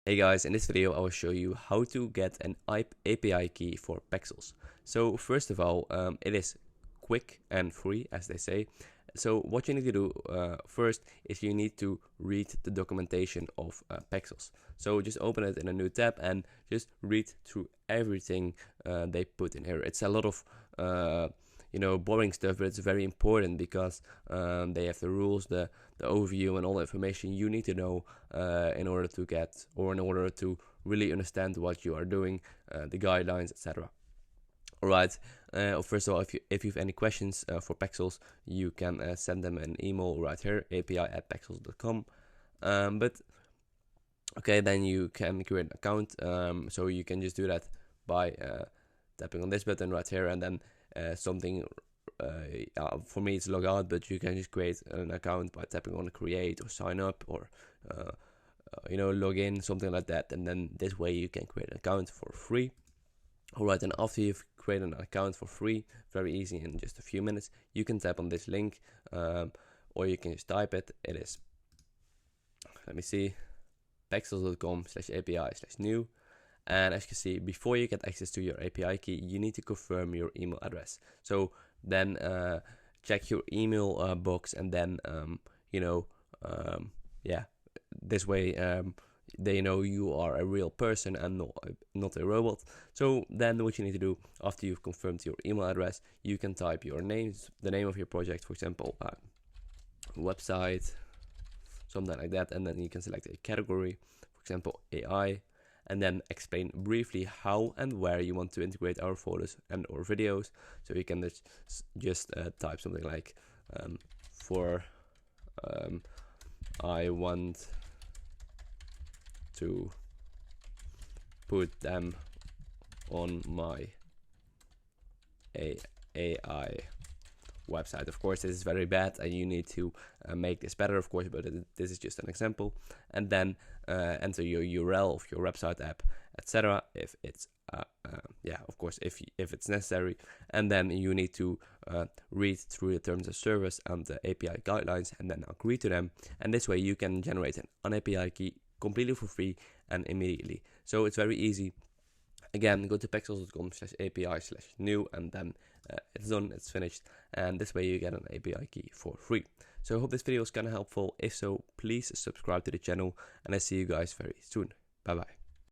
Hey guys, in this video I will show you how to get an API key for Pexels. So first of all, it is quick and free, as they say. So what you need to do first is you need to read the documentation of Pexels. So just open it in a new tab and just read through everything they put in here. It's a lot of boring stuff, but it's very important because they have the rules, the overview, and all the information you need to know in order to really understand what you are doing, the guidelines, etc. Alright, first of all, if you have any questions for Pexels, you can send them an email right here, api@pexels.com. But okay, then you can create an account. So you can just do that by tapping on this button right here, and then for me it's log out, but you can just create an account by tapping on create or sign up or log in, something like that, and then this way you can create an account for free. Alright, and after you've created an account for free, very easy, in just a few minutes, you can tap on this link, or you can just type it. It is, let me see, pexels.com/API/new. And as you can see, before you get access to your API key, you need to confirm your email address. So then check your email box, and then this way they know you are a real person and not a robot. So then what you need to do after you've confirmed your email address, you can type your names, the name of your project, for example, website, something like that, and then you can select a category, for example, AI, and then explain briefly how and where you want to integrate our photos and or videos. So you can just type something like I want to put them on my AI website. Of course, this is very bad and you need to make this better, of course, but this is just an example. And then enter your URL of your website, app, etc. if it's of course, if it's necessary. And then you need to read through the terms of service and the API guidelines and then agree to them, and this way you can generate an API key completely for free and immediately. So it's very easy. Again, go to pexels.com/API/new, and then it's done, it's finished, and this way you get an API key for free. So I hope this video was kind of helpful. If so, please subscribe to the channel, and I see you guys very soon. Bye bye.